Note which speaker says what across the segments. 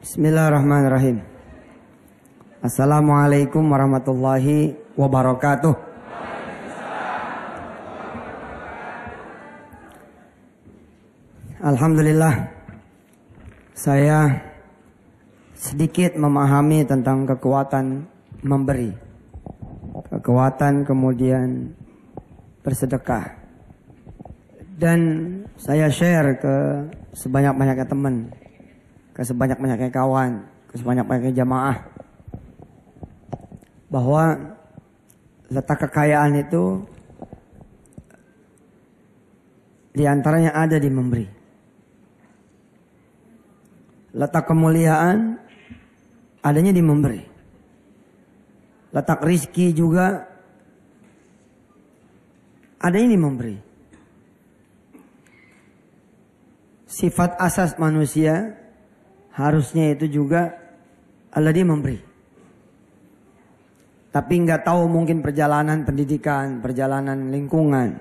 Speaker 1: Bismillahirrahmanirrahim. Assalamualaikum warahmatullahi wabarakatuh. Alhamdulillah, saya sedikit memahami tentang kekuatan memberi, kekuatan kemudian bersedekah, dan saya share ke sebanyak-banyaknya teman, ke sebanyak-banyaknya kawan, ke sebanyak-banyaknya jamaah, bahwa letak kekayaan itu diantaranya ada di memberi. Letak kemuliaan adanya di memberi. Letak rizki juga adanya di memberi. Sifat asas manusia harusnya itu juga Allah dia memberi. Tapi nggak tahu mungkin perjalanan pendidikan, perjalanan lingkungan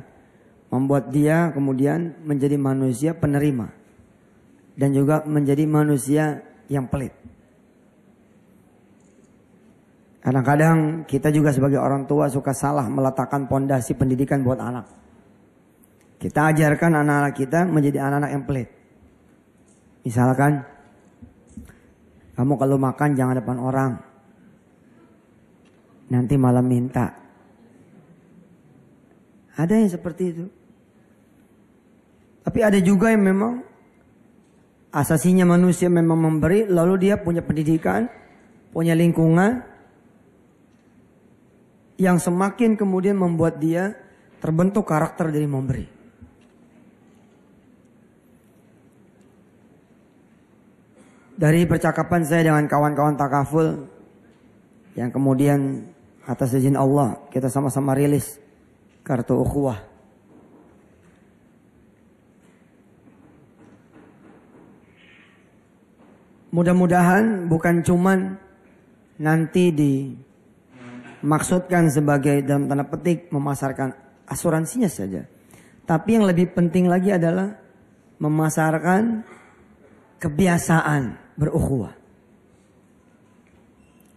Speaker 1: membuat dia kemudian menjadi manusia penerima dan juga menjadi manusia yang pelit. Kadang-kadang kita juga sebagai orang tua suka salah meletakkan pondasi pendidikan buat anak. Kita ajarkan anak-anak kita menjadi anak-anak yang pelit. Misalkan, kamu kalau makan jangan depan orang. Nanti malah minta. Ada yang seperti itu. Tapi ada juga yang memang asasinya manusia memang memberi, lalu dia punya pendidikan, punya lingkungan yang semakin kemudian membuat dia terbentuk karakter dari memberi. Dari percakapan saya dengan kawan-kawan takaful yang kemudian atas izin Allah kita sama-sama rilis kartu ukhuwah. Mudah-mudahan bukan cuman nanti dimaksudkan sebagai dalam tanda petik memasarkan asuransinya saja. Tapi yang lebih penting lagi adalah memasarkan kebiasaan berukhuwah.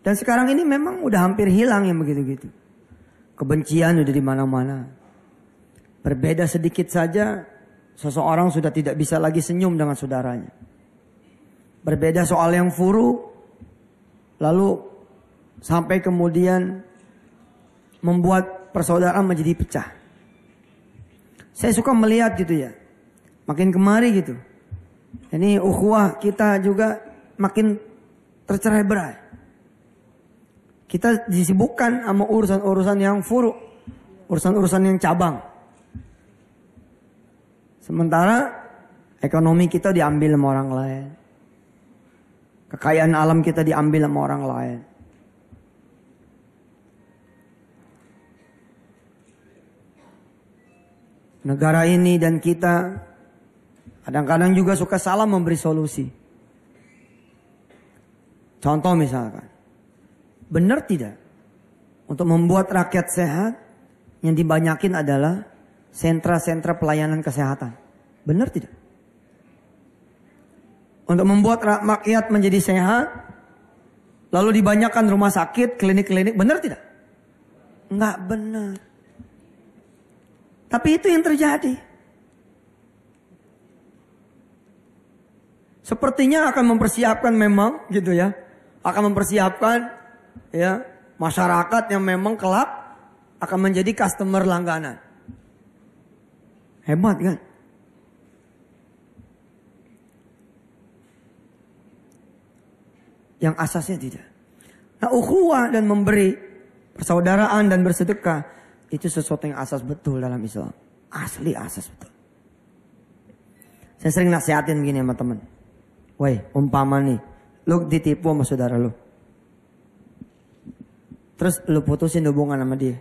Speaker 1: Dan sekarang ini memang udah hampir hilang yang begitu-gitu. Kebencian udah di mana-mana. Berbeda sedikit saja, seseorang sudah tidak bisa lagi senyum dengan saudaranya. Berbeda soal yang furu, lalu sampai kemudian membuat persaudaraan menjadi pecah. Saya suka melihat gitu ya, makin kemari gitu. Ini ukhuwah kita juga makin tercerai-berai. Kita disibukkan sama urusan-urusan yang furu, urusan-urusan yang cabang. Sementara ekonomi kita diambil sama orang lain. Kekayaan alam kita diambil sama orang lain. Negara ini dan kita kadang-kadang juga suka salah memberi solusi. Contoh misalkan, benar tidak untuk membuat rakyat sehat yang dibanyakin adalah sentra-sentra pelayanan kesehatan? Benar tidak? Untuk membuat rakyat menjadi sehat, lalu dibanyakan rumah sakit, klinik-klinik, benar tidak? Enggak benar. Tapi itu yang terjadi. Sepertinya akan mempersiapkan memang gitu ya. Akan mempersiapkan ya masyarakat yang memang kelak akan menjadi customer langganan. Hebat kan? Yang asasnya tidak. Nah, ukhuwah dan memberi, persaudaraan dan bersedekah itu sesuatu yang asas betul dalam Islam. Asli asas betul. Saya sering nasihatin begini sama teman. Woi, umpama nih, lu ditipu sama saudara lu. Terus lu putusin hubungan sama dia.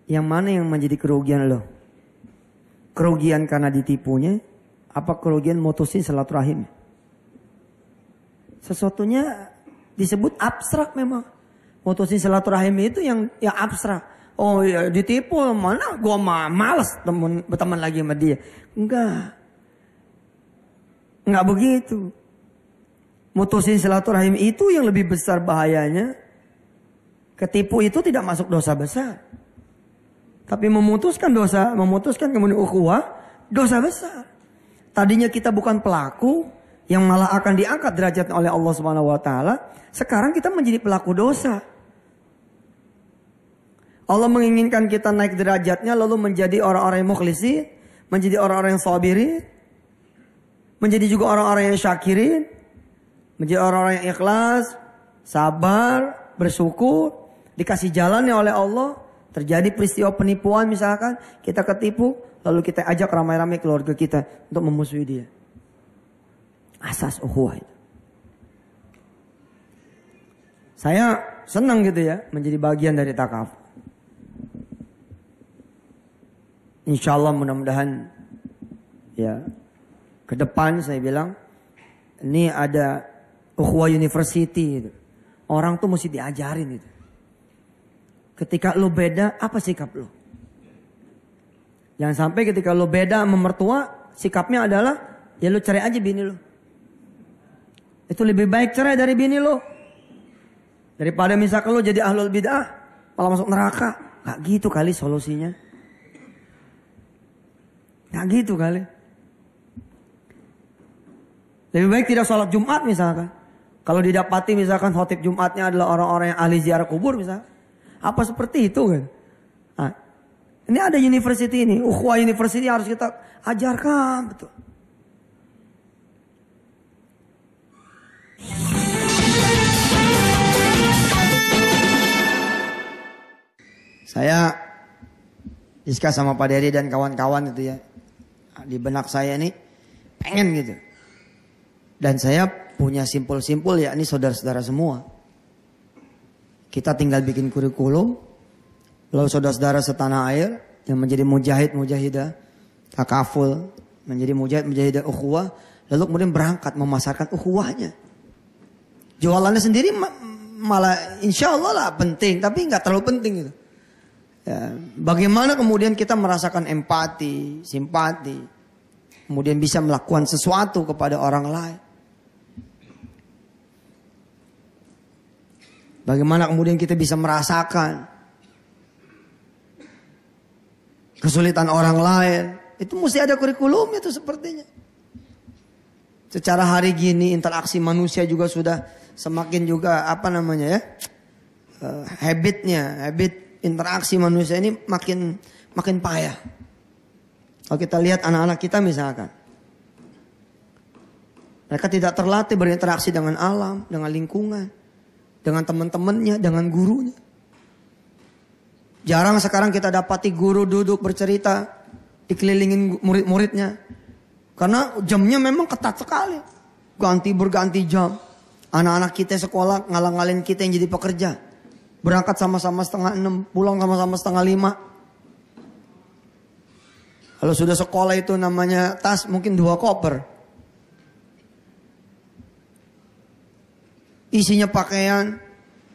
Speaker 1: Yang mana yang menjadi kerugian lu? Kerugian karena ditipunya, apa kerugian mutusin silaturahim? Sesuatunya disebut abstrak memang. Mutusin silaturahim itu yang abstrak. Oh ya ditipu, mana gua males berteman lagi sama dia. Enggak Nggak begitu. Mutusin silaturahim itu yang lebih besar bahayanya. Ketipu itu tidak masuk dosa besar. Tapi memutuskan kemudian ukhuwah, dosa besar. Tadinya kita bukan pelaku yang malah akan diangkat derajatnya oleh Allah Subhanahu wa taala, sekarang kita menjadi pelaku dosa. Allah menginginkan kita naik derajatnya lalu menjadi orang-orang yang mukhlisin, menjadi orang-orang yang sabirin, menjadi juga orang-orang yang syakirin, menjadi orang-orang yang ikhlas, sabar, bersyukur, dikasih jalannya oleh Allah. Terjadi peristiwa penipuan misalkan, kita ketipu, lalu kita ajak ramai-ramai keluarga kita untuk memusuhi dia. Asas ukhuwah itu. Saya senang gitu ya, menjadi bagian dari takaful. Insya Allah mudah-mudahan ya ke depan saya bilang ini ada ukhuwah university gitu. Orang tuh mesti diajarin itu. Ketika lo beda, apa sikap lo? Jangan sampai ketika lo beda sama mertua, sikapnya adalah ya lo cerai aja bini lo. Itu lebih baik cerai dari bini lo. Daripada misalkan lo jadi ahlul bid'ah, malah masuk neraka. Gak gitu kali solusinya. Gak gitu kali. Lebih baik tidak sholat Jumat misalkan. Kalau didapati misalkan khotib Jumatnya adalah orang-orang yang ahli ziarah kubur misalkan. Apa seperti itu kan? Nah, ini ada university ini. Ukhuwah university harus kita ajarkan. Betul. Saya diskus sama Pak Dery dan kawan-kawan itu ya. Di benak saya ini pengen gitu. Dan saya punya simpul-simpul ya, ini saudara-saudara semua. Kita tinggal bikin kurikulum. Lalu saudara-saudara setanah air yang menjadi mujahid-mujahidah takaful, menjadi mujahid-mujahidah ukhuwah, lalu kemudian berangkat memasarkan ukhuwahnya. Jualannya sendiri malah insya Allah lah penting, tapi nggak terlalu penting gitu. Ya, bagaimana kemudian kita merasakan empati, simpati, kemudian bisa melakukan sesuatu kepada orang lain. Bagaimana kemudian kita bisa merasakan kesulitan orang lain. Itu mesti ada kurikulum itu sepertinya. Secara hari gini interaksi manusia juga sudah semakin juga habit interaksi manusia ini makin payah. Kalau kita lihat anak-anak kita misalkan. Mereka tidak terlatih berinteraksi dengan alam, dengan lingkungan, dengan teman-temannya, dengan gurunya. Jarang sekarang kita dapati guru duduk bercerita, dikelilingin murid-muridnya. Karena jamnya memang ketat sekali. Berganti jam. Anak-anak kita sekolah ngalang-ngalin kita yang jadi pekerja. Berangkat sama-sama 5:30, pulang sama-sama 5:30. Kalau sudah sekolah itu namanya tas mungkin 2 koper. Isinya pakaian,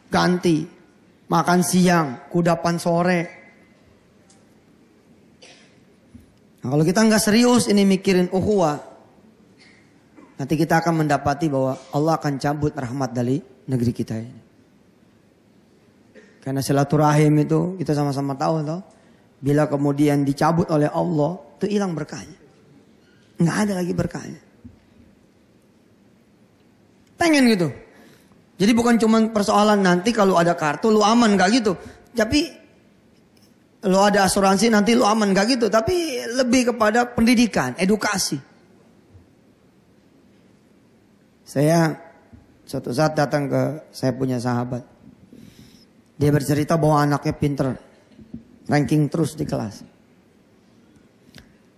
Speaker 1: ganti, makan siang, kudapan sore. Nah, kalau kita nggak serius ini mikirin ukhuwah, nanti kita akan mendapati bahwa Allah akan cabut rahmat dari negeri kita ini. Karena silaturahim itu kita sama-sama tahu toh, bila kemudian dicabut oleh Allah itu hilang berkahnya, nggak ada lagi berkahnya. Pengen gitu. Jadi bukan cuma persoalan nanti kalau ada kartu lu aman gak gitu. Tapi lu ada asuransi nanti lu aman gak gitu. Tapi lebih kepada pendidikan, edukasi. Saya suatu saat datang ke saya punya sahabat. Dia bercerita bahwa anaknya pinter. Ranking terus di kelas.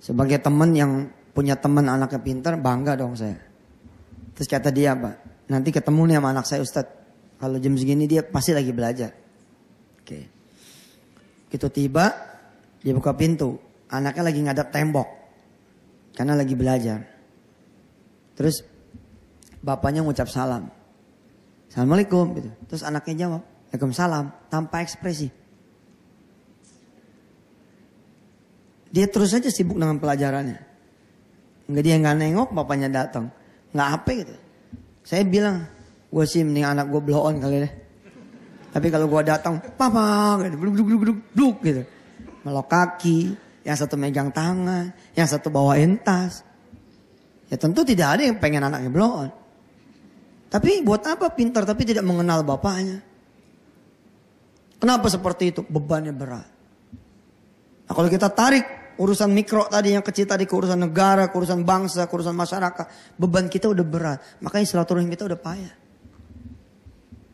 Speaker 1: Sebagai teman yang punya teman anaknya pinter, bangga dong saya. Terus kata dia, Pak. Nanti ketemu nih sama anak saya Ustadz. Kalau jam segini dia pasti lagi belajar. Oke. Gitu tiba, dia buka pintu. Anaknya lagi ngadap tembok. Karena lagi belajar. Terus bapaknya ngucap salam. Assalamualaikum. Gitu. Terus anaknya jawab, Waalaikumsalam. Tanpa ekspresi. Dia terus saja sibuk dengan pelajarannya. Dia nggak nengok, bapaknya datang. Nggak apa gitu. Saya bilang, gue sih mending anak gue blow on kali deh. Tapi kalau gue datang, papa, gitu, bluk gitu. Melok kaki, yang satu megang tangan, yang satu bawain tas. Ya tentu tidak ada yang pengen anaknya blow on. Tapi buat apa pintar tapi tidak mengenal bapaknya? Kenapa seperti itu? Bebannya berat. Nah kalau kita tarik urusan mikro tadi yang kecil tadi ke urusan negara, ke urusan bangsa, ke urusan masyarakat. Beban kita udah berat. Makanya silaturahim kita udah payah.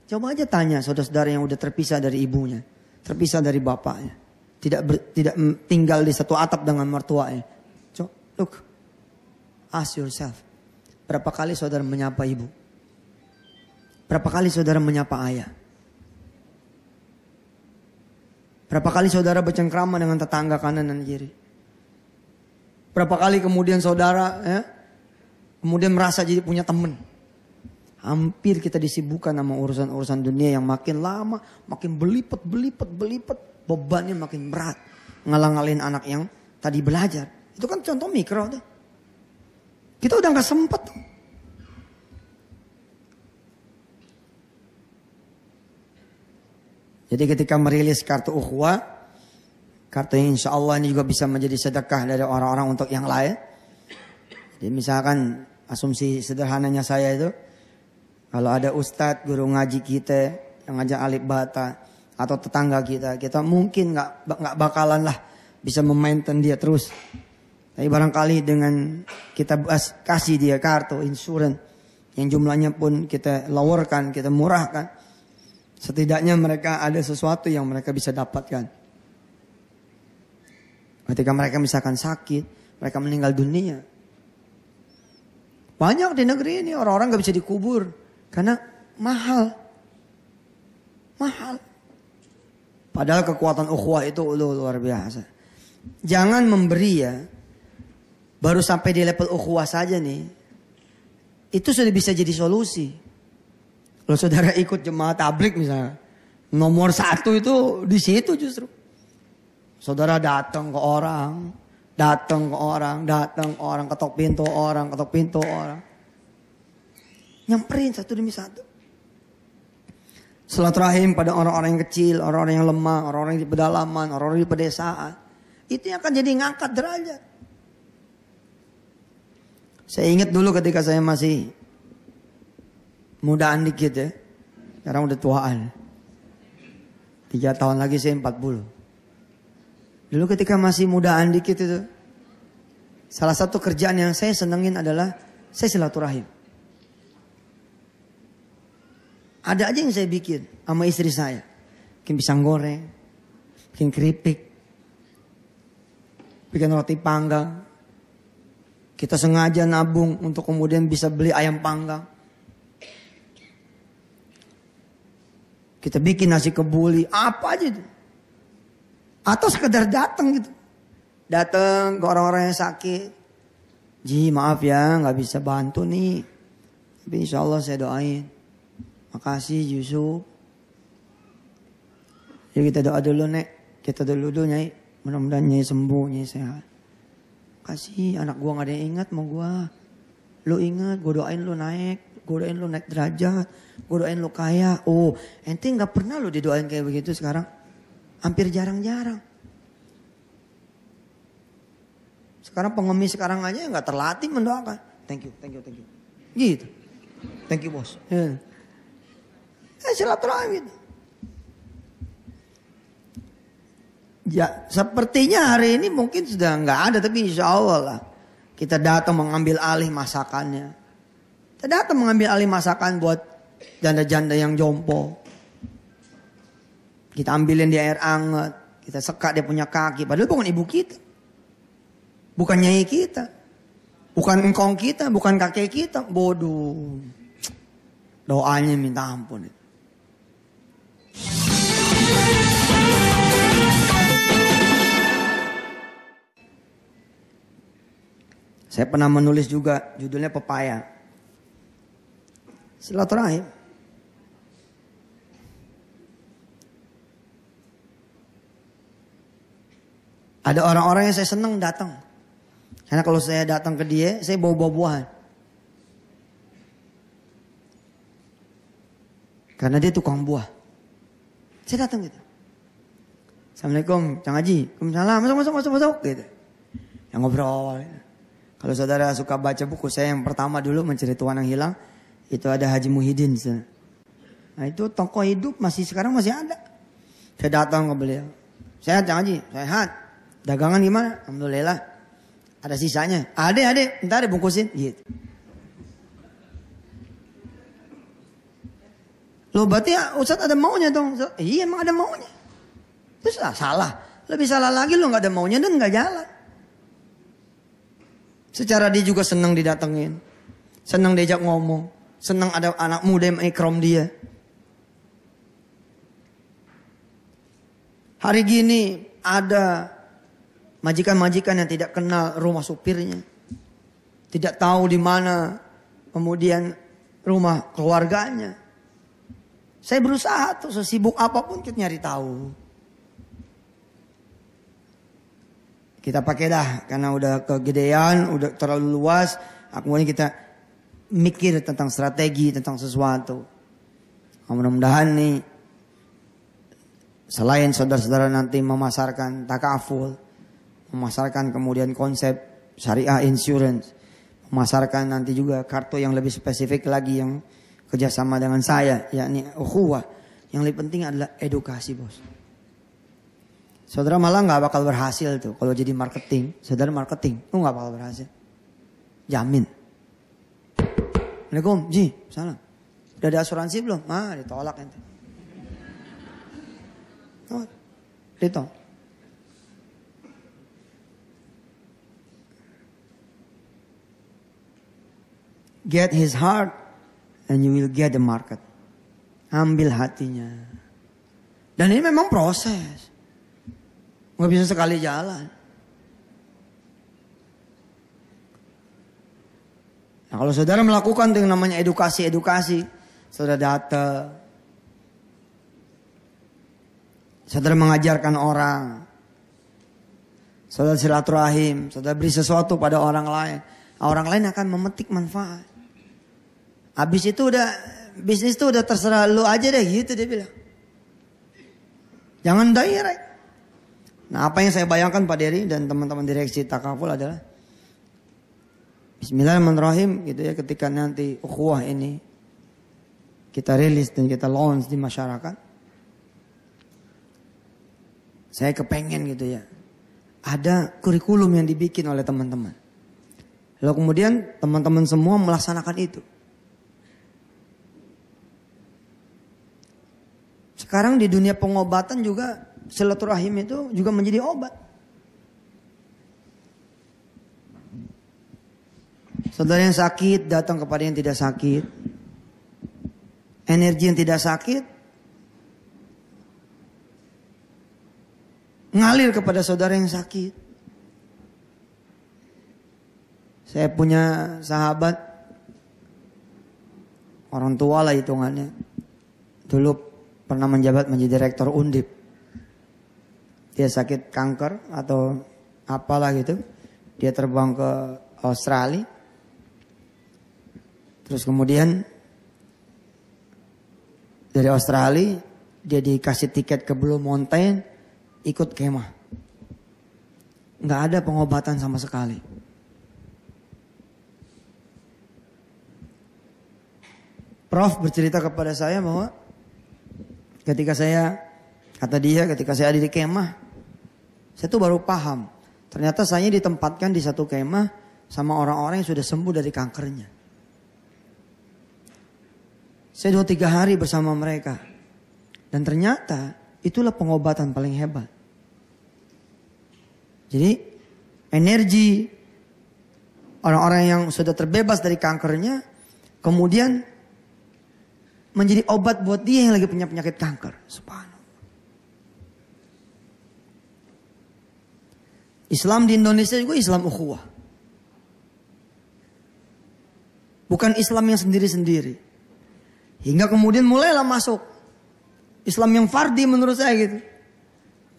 Speaker 1: Coba aja tanya saudara-saudara yang udah terpisah dari ibunya. Terpisah dari bapaknya. Tidak tinggal di satu atap dengan mertuanya. Coba, look. Ask yourself. Berapa kali saudara menyapa ibu? Berapa kali saudara menyapa ayah? Berapa kali saudara bercengkrama dengan tetangga kanan dan kiri? Berapa kali kemudian saudara kemudian merasa jadi punya teman? Hampir kita disibukkan sama urusan-urusan dunia yang makin lama, makin belipet, bebannya makin berat. Ngalang-ngalin anak yang tadi belajar. Itu kan contoh mikro tuh. Kita udah gak sempet tuh. Jadi ketika merilis kartu ukhuwah, kartu yang insya Allah ini juga bisa menjadi sedekah dari orang-orang untuk yang lain. Jadi misalkan asumsi sederhananya saya itu, kalau ada ustadz, guru ngaji kita yang ngajak alif bata atau tetangga kita mungkin nggak bakalan lah bisa memaintain dia terus. Tapi barangkali dengan kita kasih dia kartu insurance yang jumlahnya pun kita lowerkan, kita murahkan, setidaknya mereka ada sesuatu yang mereka bisa dapatkan. Ketika mereka misalkan sakit, mereka meninggal dunia. Banyak di negeri ini orang-orang gak bisa dikubur. Karena mahal. Padahal kekuatan ukhuwah itu luar biasa. Jangan memberi ya. Baru sampai di level ukhuwah saja nih. Itu sudah bisa jadi solusi. Kalau saudara ikut jemaah tabligh misalnya. Nomor 1 itu di situ justru. Saudara datang ke orang. Ketok pintu orang. Nyamperin satu demi satu. Silaturahim pada orang-orang yang kecil, orang-orang yang lemah, orang-orang di pedalaman, orang-orang di pedesaan. Itu yang akan jadi ngangkat derajat. Saya ingat dulu ketika saya masih mudaan dikit ya. Sekarang udah tuaan. 3 tahun lagi saya 40. Dulu ketika masih mudaan dikit itu. Salah satu kerjaan yang saya senengin adalah saya silaturahim. Ada aja yang saya bikin sama istri saya. Bikin pisang goreng. Bikin keripik. Bikin roti panggang. Kita sengaja nabung untuk kemudian bisa beli ayam panggang. Kita bikin nasi kebuli. Apa aja itu. Atau sekedar datang gitu. Datang ke orang-orang yang sakit. Ji maaf ya gak bisa bantu nih. Tapi insya Allah saya doain. Makasih Yusuf. Ya kita doa dulu Nek. Kita dulu Nyai. Mudah-mudahan Nyai sembuh, Nyai sehat. Makasih anak gua gak ada yang ingat sama gua. Lu ingat, gua doain lu naik. Gua doain lu naik derajat. Gua doain lu kaya. Oh ente gak pernah lu didoain kayak begitu sekarang. Hampir jarang-jarang. Sekarang pengemis sekarang aja gak terlatih mendoakan. Thank you. Gitu. Thank you bos. Yeah. Silaturahim gitu. Ya, sepertinya hari ini mungkin sudah nggak ada, tapi insya Allah lah kita datang mengambil alih masakannya. Kita datang mengambil alih masakan buat janda-janda yang jompo. Kita ambilin di air anget, kita sekat dia punya kaki. Padahal bukan ibu kita, bukan nyai kita, bukan engkong kita, bukan kakek kita. Bodoh. Doanya minta ampun. Saya pernah menulis juga judulnya Pepaya. Silaturahim. Ada orang-orang yang saya senang datang. Karena kalau saya datang ke dia, saya bawa buah-buahan. Karena dia tukang buah. Saya datang gitu. Assalamualaikum, Cang Haji. Waalaikumsalam, masuk gitu. Yang ngobrol. Kalau saudara suka baca buku saya yang pertama dulu Mencari Tuan yang Hilang, itu ada Haji Muhyiddin. Nah itu tokoh hidup sekarang masih ada. Saya datang ke beliau. Sehat Cang Haji? Sehat. Dagangan gimana? Alhamdulillah. Ada sisanya. Ade, ntar dibungkusin. Gitu. Loh berarti ya, Ustadz ada maunya dong. Iya emang ada maunya. Terus salah. Lebih salah lagi lo gak ada maunya dan gak jalan. Secara dia juga senang didatengin. Senang diajak ngomong. Senang ada anak muda yang ikram dia. Hari gini ada majikan-majikan yang tidak kenal rumah supirnya. Tidak tahu di mana kemudian rumah keluarganya. Saya berusaha tuh sesibuk apapun kita nyari tahu. Kita pakai dah karena udah kegedean, udah terlalu luas. Kemudian kita mikir tentang strategi, tentang sesuatu. Mudah-mudahan nih selain saudara-saudara nanti memasarkan takaful, memasarkan kemudian konsep syariah insurance, memasarkan nanti juga kartu yang lebih spesifik lagi yang kerjasama dengan saya, yakni ukhuwah. Yang lebih penting adalah edukasi, bos. Saudara malah nggak bakal berhasil tuh kalau jadi marketing. Saudara marketing, nggak bakal berhasil. Jamin. Assalamualaikum, Ji, salam. Udah ada asuransi belum? Ditolak nanti. Oh, ditolak. Get his heart and you will get the market. Ambil hatinya. Dan ini memang proses. Nggak bisa sekali jalan. Nah kalau saudara melakukan dengan namanya edukasi, saudara datang. Saudara mengajarkan orang. Saudara silaturahim. Saudara beri sesuatu pada orang lain. Orang lain akan memetik manfaat. Habis itu bisnis itu udah terserah lu aja deh gitu dia bilang. Jangan direct. Nah apa yang saya bayangkan Pak Dery dan teman-teman direksi Takaful adalah Bismillahirrahmanirrahim gitu ya, ketika nanti ukhuwah ini kita rilis dan kita launch di masyarakat. Saya kepengen gitu ya. Ada kurikulum yang dibikin oleh teman-teman. Lalu kemudian teman-teman semua melaksanakan itu. Sekarang di dunia pengobatan juga silaturahim itu juga menjadi obat. Saudara yang sakit datang kepada yang tidak sakit. Energi yang tidak sakit ngalir kepada saudara yang sakit. Saya punya sahabat, orang tua lah hitungannya. Dulu pernah menjabat menjadi direktur Undip. Dia sakit kanker atau apalah gitu. Dia terbang ke Australia. Terus kemudian dari Australia dia dikasih tiket ke Blue Mountain, ikut kemah. Nggak ada pengobatan sama sekali. Prof bercerita kepada saya bahwa ketika saya ada di kemah, saya tuh baru paham. Ternyata saya ditempatkan di satu kemah sama orang-orang yang sudah sembuh dari kankernya. Saya 2-3 hari bersama mereka. Dan ternyata itulah pengobatan paling hebat. Jadi energi orang-orang yang sudah terbebas dari kankernya kemudian menjadi obat buat dia yang lagi punya penyakit kanker. Subhanallah. Islam di Indonesia juga Islam ukhuwah. Bukan Islam yang sendiri-sendiri. Hingga kemudian mulailah masuk Islam yang fardi menurut saya gitu.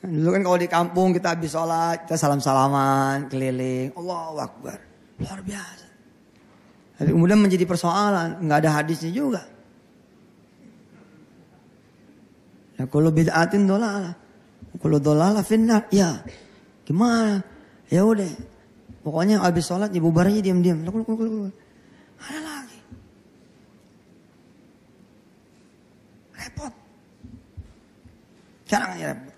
Speaker 1: Dulu kan kalau di kampung kita habis sholat, kita salam-salaman, keliling. Allahu Akbar. Luar biasa. Tapi kemudian menjadi persoalan. Nggak ada hadisnya juga. Nah, kalau bid'atin dolalah. Kalau dolalah finnar. Ya, gimana? Ya udah. Pokoknya habis sholat ibu baranya diam-diam. Ada lagi. Repot. Sekarang aja repot.